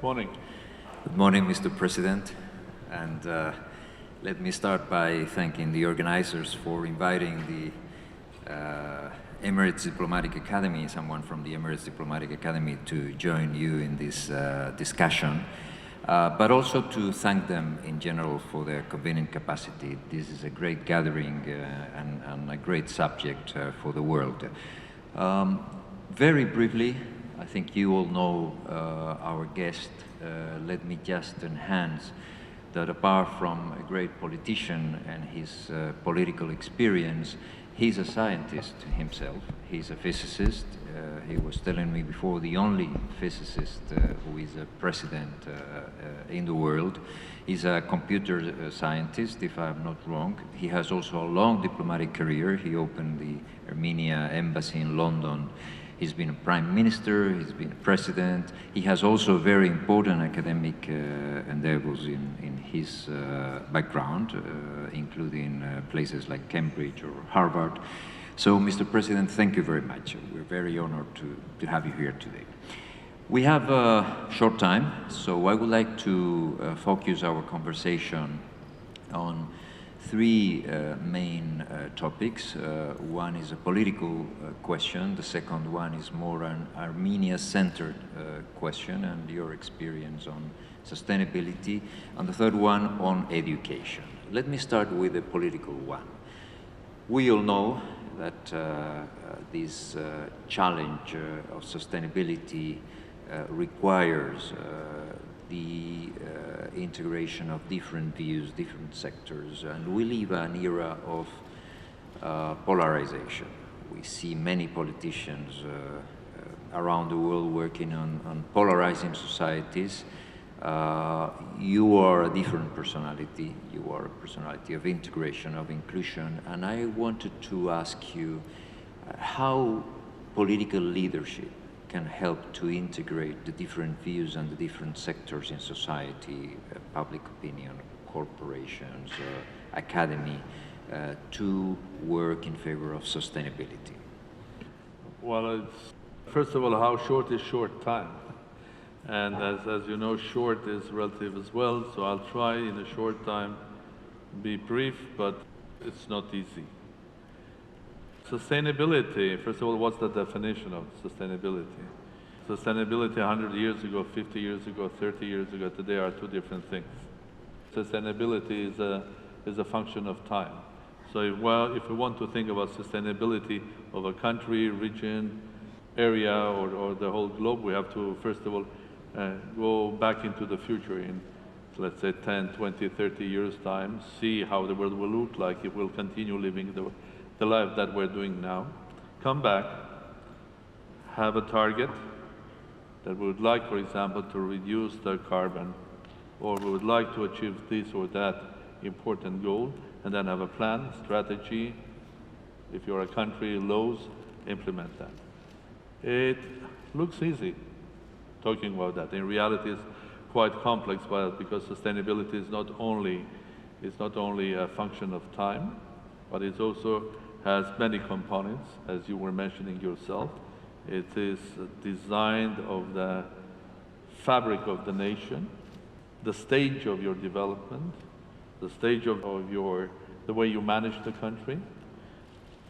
Morning. Good morning, Mr. President. And let me start by thanking the organizers for inviting the Emirates Diplomatic Academy, someone from the Emirates Diplomatic Academy, to join you in this discussion, but also to thank them in general for their convenient capacity. This is a great gathering and a great subject for the world. Very briefly, I think you all know our guest. Let me just enhance that apart from a great politician and his political experience, he's a scientist himself. He's a physicist. He was telling me before, the only physicist who is a president in the world. He's a computer scientist, if I'm not wrong. He has also a long diplomatic career. He opened the Armenia embassy in London. He's been a prime minister, he's been a president. He has also very important academic endeavors in his background, including places like Cambridge or Harvard. So, Mr. President, thank you very much. We're very honored to have you here today. We have a short time, so I would like to focus our conversation on three main topics. One is a political question. The second one is more an Armenia-centered question and your experience on sustainability. And the third one on education. Let me start with the political one. We all know that this challenge of sustainability requires the integration of different views, different sectors, and we live an era of polarization. We see many politicians around the world working on polarizing societies. You are a different personality. You are a personality of integration, of inclusion, and I wanted to ask you how political leadership can help to integrate the different views and the different sectors in society, public opinion, corporations, academy, to work in favor of sustainability. Well, first of all, how short is short time? And as you know, short is relative as well, so I'll try in a short time be brief, but it's not easy. Sustainability, first of all, what's the definition of sustainability? Sustainability 100 years ago, 50 years ago, 30 years ago, today are two different things. Sustainability is a function of time. So if we want to think about sustainability of a country, region, area, or the whole globe, we have to, first of all, go back into the future in, let's say, 10, 20, 30 years' time, see how the world will look like if we'll continue living the life that we're doing now. Come back, have a target that we would like, for example, to reduce the carbon, or we would like to achieve this or that important goal, and then have a plan, strategy. If you're a country, laws, implement that. It looks easy talking about that. In reality, it's quite complex, because sustainability is not only a function of time, but it also has many components, as you were mentioning yourself. It is designed of the fabric of the nation, the stage of your development, the stage of the way you manage the country,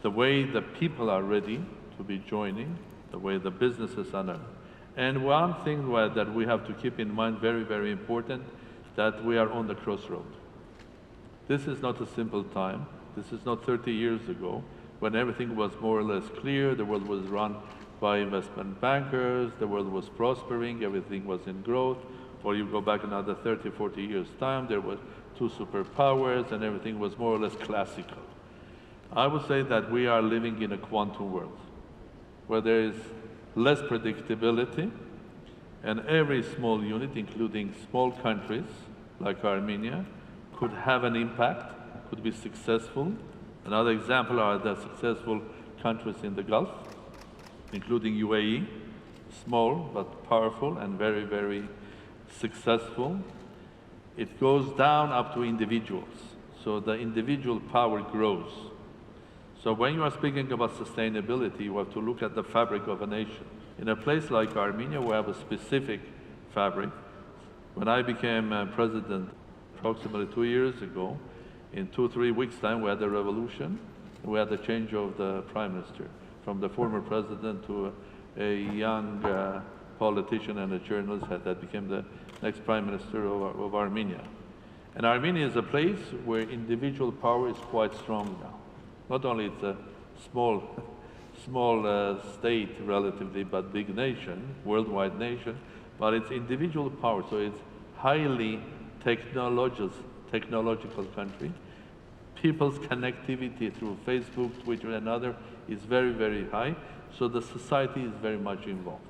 the way the people are ready to be joining, the way the businesses are. And one thing that we have to keep in mind, very, very important, that we are on the crossroad. This is not a simple time. This is not 30 years ago, when everything was more or less clear, the world was run by investment bankers, the world was prospering, everything was in growth. Or you go back another 30, 40 years' time, there were two superpowers and everything was more or less classical. I would say that we are living in a quantum world, where there is less predictability, and every small unit, including small countries like Armenia, could have an impact, could be successful. Another example are the successful countries in the Gulf, including UAE, small but powerful and very, very successful. It goes down up to individuals, so the individual power grows. So when you are speaking about sustainability, you have to look at the fabric of a nation. In a place like Armenia, we have a specific fabric, When I became president approximately 2 years ago, in 2-3 weeks' time we had a revolution. We had a change of the prime minister from the former president to a young politician and a journalist that became the next prime minister of Armenia. And Armenia is a place where individual power is quite strong now. Not only it's a small state relatively, but big nation, worldwide nation, but it's individual power, so it's highly technological country. People's connectivity through Facebook, Twitter, and other is very, very high, so the society is very much involved.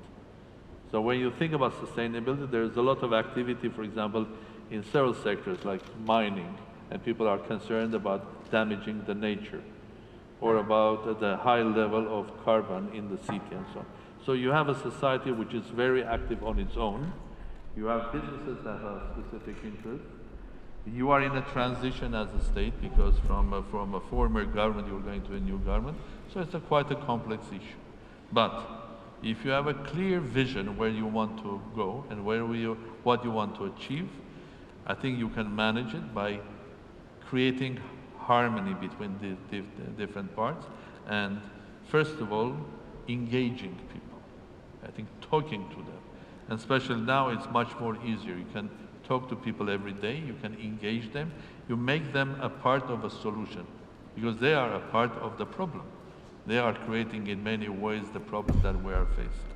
So when you think about sustainability, there's a lot of activity, for example, in several sectors like mining, and people are concerned about damaging the nature, or about the high level of carbon in the city and so on. So you have a society which is very active on its own. You have businesses that have specific interests. You are in a transition as a state because from a former government you're going to a new government. So it's quite a complex issue. But if you have a clear vision where you want to go and what you want to achieve, I think you can manage it by creating harmony between the different parts, and first of all, engaging people. I think talking to them, and especially now it's much more easier. You can talk to people every day, you can engage them, you make them a part of a solution, because they are a part of the problem. They are creating in many ways the problem that we are facing.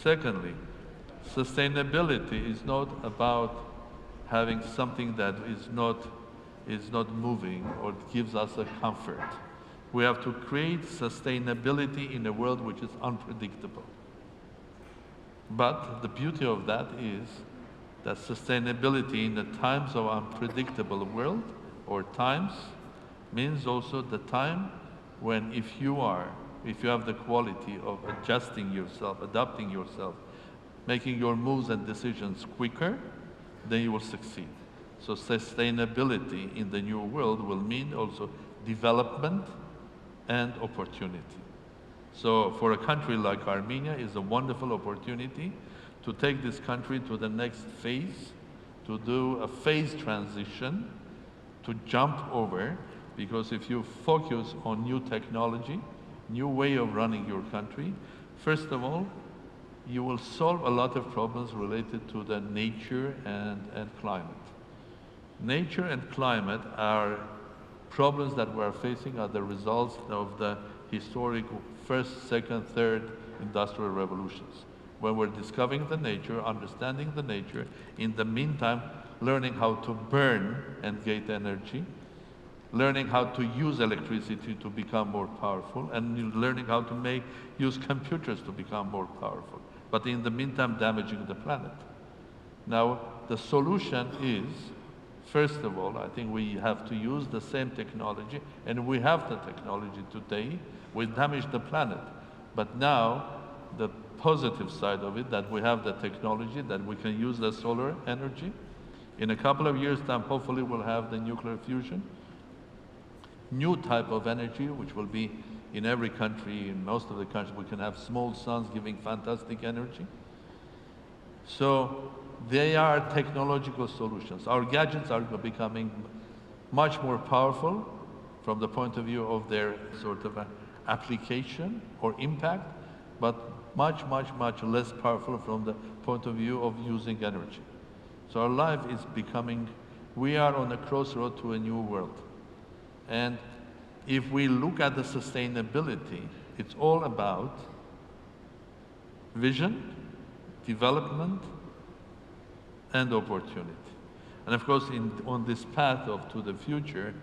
Secondly, sustainability is not about having something that is not moving or gives us a comfort. We have to create sustainability in a world which is unpredictable. But the beauty of that is that sustainability in the times of unpredictable world or times means also the time when if you have the quality of adjusting yourself, adapting yourself, making your moves and decisions quicker, then you will succeed. So sustainability in the new world will mean also development and opportunity. So for a country like Armenia, it's a wonderful opportunity to take this country to the next phase, to do a phase transition, to jump over, because if you focus on new technology, new way of running your country, first of all, you will solve a lot of problems related to the nature and climate. Nature and climate are problems that we are facing are the results of the historic first, second, third industrial revolutions. When we're discovering the nature, understanding the nature, in the meantime, learning how to burn and get energy, learning how to use electricity to become more powerful, and learning how to use computers to become more powerful. But in the meantime, damaging the planet. Now, the solution is, first of all, I think we have to use the same technology, and we have the technology today. We damage the planet. But now, the positive side of it, that we have the technology, that we can use the solar energy. In a couple of years' time, hopefully we'll have the nuclear fusion. New type of energy, which will be in every country, in most of the countries, we can have small suns giving fantastic energy. So they are technological solutions. Our gadgets are becoming much more powerful from the point of view of their sort of application or impact, but much less powerful from the point of view of using energy. So our life is becoming, we are on a crossroad to a new world. And if we look at the sustainability, it's all about vision, development, and opportunity. And of course, on this path to the future,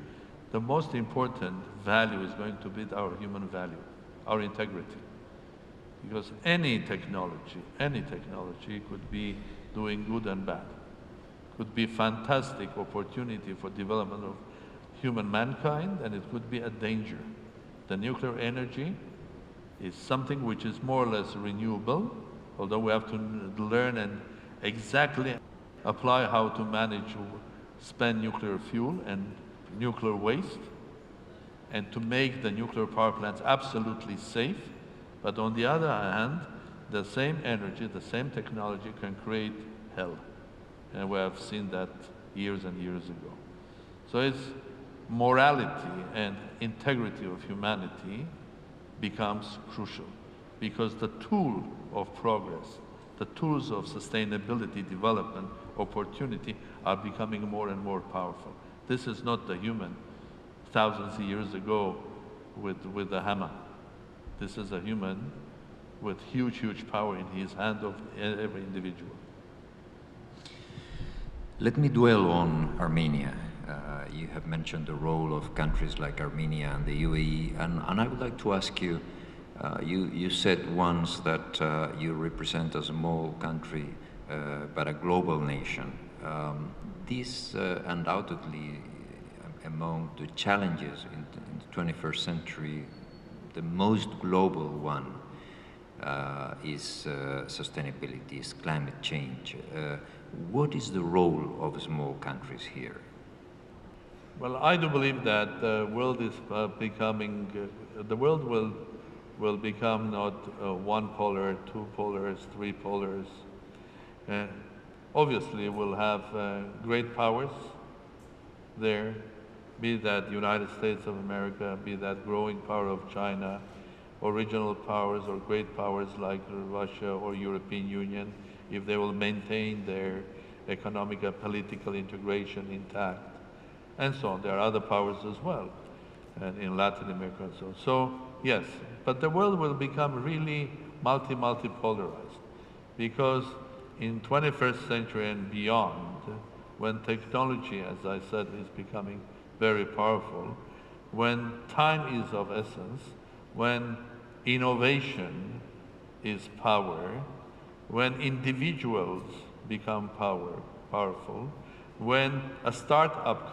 the most important value is going to be our human value, our integrity. Because any technology could be doing good and bad. Could be fantastic opportunity for development of human mankind, and it could be a danger. The nuclear energy is something which is more or less renewable, although we have to learn and exactly apply how to manage spend nuclear fuel and nuclear waste, and to make the nuclear power plants absolutely safe. But on the other hand, the same energy, the same technology can create hell. And we have seen that years and years ago. So it's morality and integrity of humanity becomes crucial, because the tool of progress, the tools of sustainability, development, opportunity are becoming more and more powerful. This is not the human thousands of years ago with the hammer. This is a human with huge, huge power in his hand of every individual. Let me dwell on Armenia. You have mentioned the role of countries like Armenia and the UAE, and I would like to ask you, you said once that you represent a small country, but a global nation. This undoubtedly, among the challenges in the 21st century, the most global one is sustainability, is climate change. What is the role of small countries here? Well, I do believe that the world is becoming, the world will become not one polar, two polars, three polars. Obviously, we'll have great powers there, be that the United States of America, be that growing power of China, or regional powers or great powers like Russia or European Union, if they will maintain their economic and political integration intact, and so on. There are other powers as well, and in Latin America and so on. So, yes, but the world will become really multi-polarized, because in 21st century and beyond, when technology, as I said, is becoming very powerful, when time is of essence, when innovation is power, when individuals become powerful, when a startup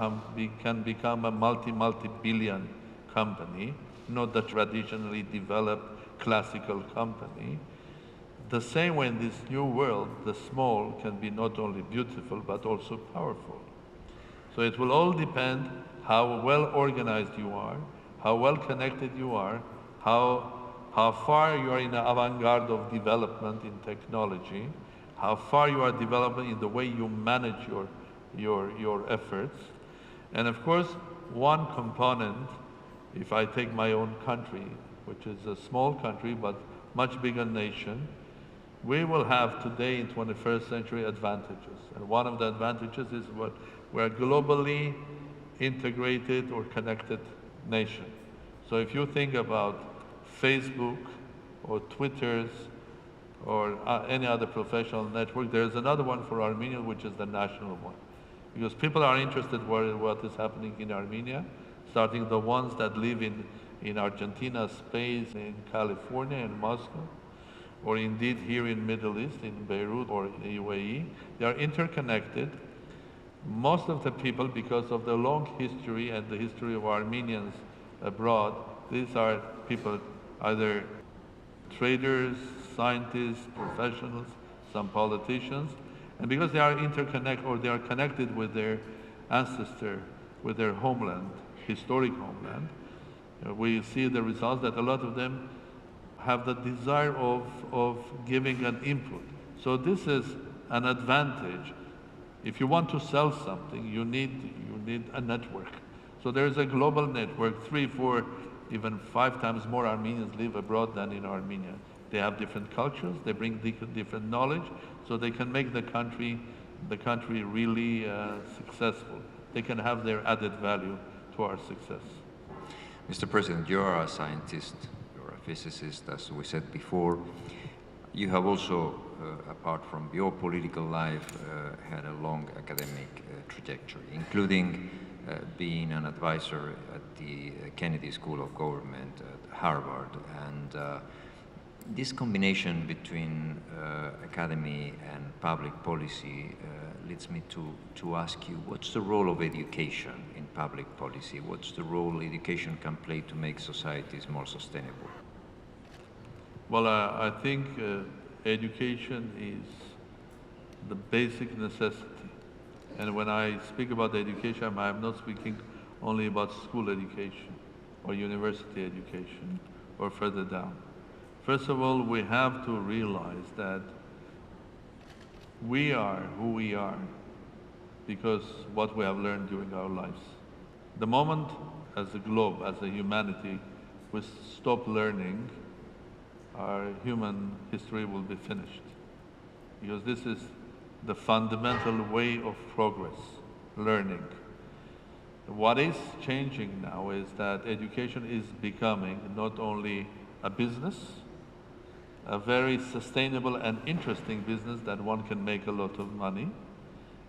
can become a multi-billion company, not the traditionally developed classical company, the same way in this new world, the small can be not only beautiful but also powerful. So it will all depend how well organized you are, how well connected you are, how far you are in the avant-garde of development in technology, how far you are developing in the way you manage your efforts. And of course, one component, if I take my own country, which is a small country but much bigger nation, we will have today in 21st century advantages. And one of the advantages is what we're a globally integrated or connected nation. So if you think about Facebook or Twitter's or any other professional network, there's another one for Armenia, which is the national one. Because people are interested in what is happening in Armenia, starting the ones that live in Argentina, Spain, in California, in Moscow, or indeed here in Middle East, in Beirut or in UAE. They are interconnected. Most of the people, because of the long history and the history of Armenians abroad, these are people, either traders, scientists, professionals, some politicians, and because they are interconnected or they are connected with their ancestor, with their homeland, historic homeland, we see the results that a lot of them have the desire of giving an input. So this is an advantage. If you want to sell something, you need a network. So there is a global network, 3, 4, even 5 times more Armenians live abroad than in Armenia. They have different cultures, they bring different knowledge, so they can make the country really successful. They can have their added value to our success. Mr. President, you are a scientist, you're a physicist, as we said before. You have also, apart from your political life, had a long academic trajectory, including being an advisor at the Kennedy School of Government at Harvard. And this combination between academy and public policy leads me to ask you, what's the role of education in public policy? What's the role education can play to make societies more sustainable? Well, I think education is the basic necessity. And when I speak about education, I'm not speaking only about school education or university education or further down. First of all, we have to realize that we are who we are because what we have learned during our lives. The moment as a globe, as a humanity, we stop learning, our human history will be finished. Because this is the fundamental way of progress, learning. What is changing now is that education is becoming not only a business, a very sustainable and interesting business that one can make a lot of money.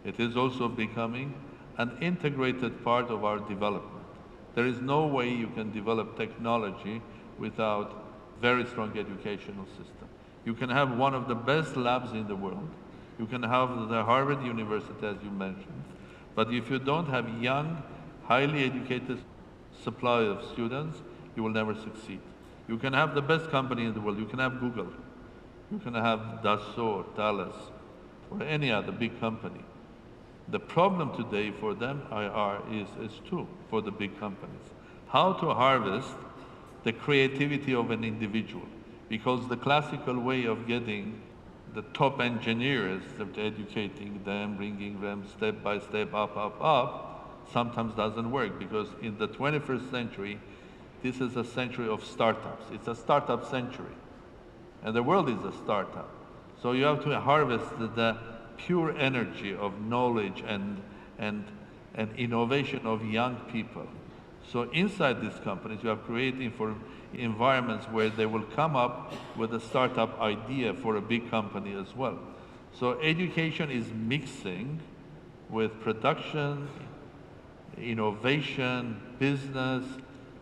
It is also becoming an integrated part of our development. There is no way you can develop technology without very strong educational system. You can have one of the best labs in the world. You can have the Harvard University, as you mentioned. But if you don't have young, highly educated supply of students, you will never succeed. You can have the best company in the world. You can have Google. You can have Dassault, Thales, or any other big company. The problem today for them is two, for the big companies. How to harvest the creativity of an individual. Because the classical way of getting the top engineers, of educating them, bringing them step by step up, sometimes doesn't work. Because in the 21st century, this is a century of startups. It's a startup century. And the world is a startup. So you have to harvest the pure energy of knowledge and innovation of young people. So inside these companies, you have creating for environments where they will come up with a startup idea for a big company as well. So education is mixing with production, innovation, business,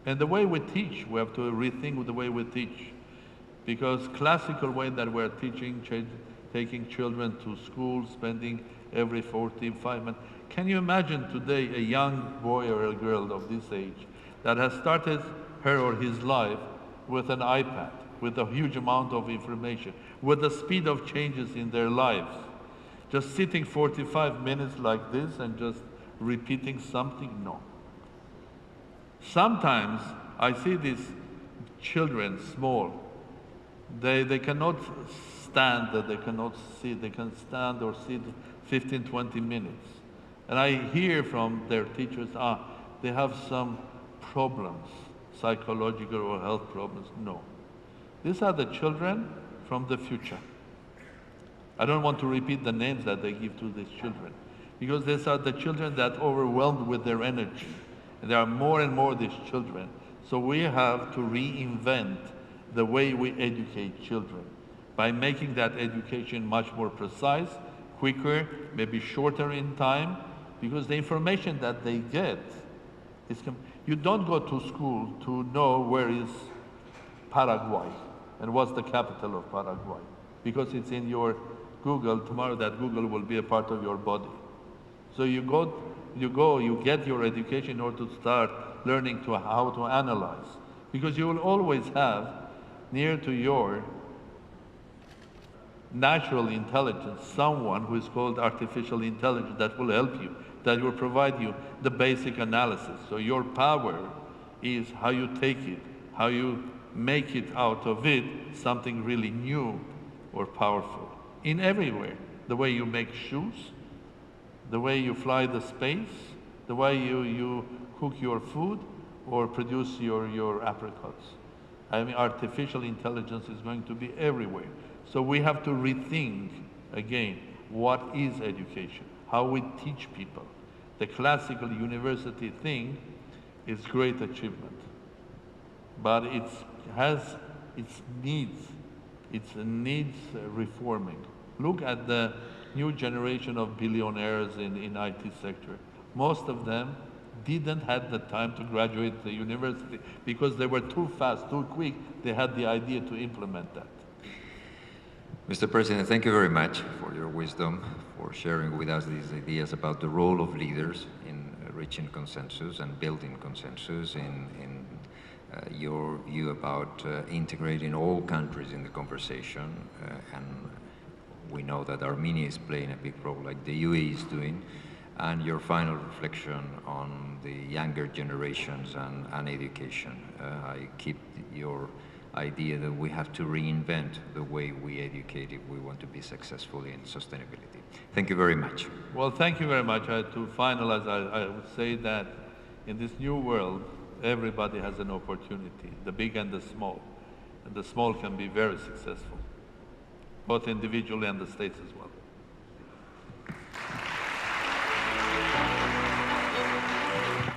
and the way we teach. We have to rethink the way we teach. Because classical way that we're teaching, taking children to school, spending every 45 minutes. Can you imagine today a young boy or a girl of this age that has started her or his life with an iPad, with a huge amount of information, with the speed of changes in their lives, just sitting 45 minutes like this and just repeating something? No. Sometimes I see these children, small, they cannot stand, they cannot sit, they can stand or sit 15, 20 minutes. And I hear from their teachers, they have some problems, psychological or health problems. No. These are the children from the future. I don't want to repeat the names that they give to these children, because these are the children that are overwhelmed with their energy. And there are more and more of these children. So we have to reinvent the way we educate children by making that education much more precise, quicker, maybe shorter in time, because the information that they get is... You don't go to school to know where is Paraguay and what's the capital of Paraguay, because it's in your Google. Tomorrow that Google will be a part of your body. So you get your education in order to start learning how to analyze, because you will always have near to your natural intelligence someone who is called artificial intelligence that will help you, that will provide you the basic analysis. So your power is how you take it, how you make it out of it something really new or powerful. In everywhere, the way you make shoes, the way you fly the space, the way you cook your food or produce your apricots. I mean, artificial intelligence is going to be everywhere. So we have to rethink again, what is education? How we teach people. The classical university thing is great achievement, but it needs reforming. Look at the new generation of billionaires in IT sector. Most of them didn't have the time to graduate the university because they were too fast, too quick. They had the idea to implement that. Mr. President, thank you very much for your wisdom, for sharing with us these ideas about the role of leaders in reaching consensus and building consensus, in your view about integrating all countries in the conversation. And we know that Armenia is playing a big role, like the UAE is doing, and your final reflection on the younger generations and education. I keep your idea that we have to reinvent the way we educate if we want to be successful in sustainability. Thank you very much. Well, thank you very much. To finalize, I would say that in this new world, everybody has an opportunity, the big and the small. And the small can be very successful, both individually and the states as well.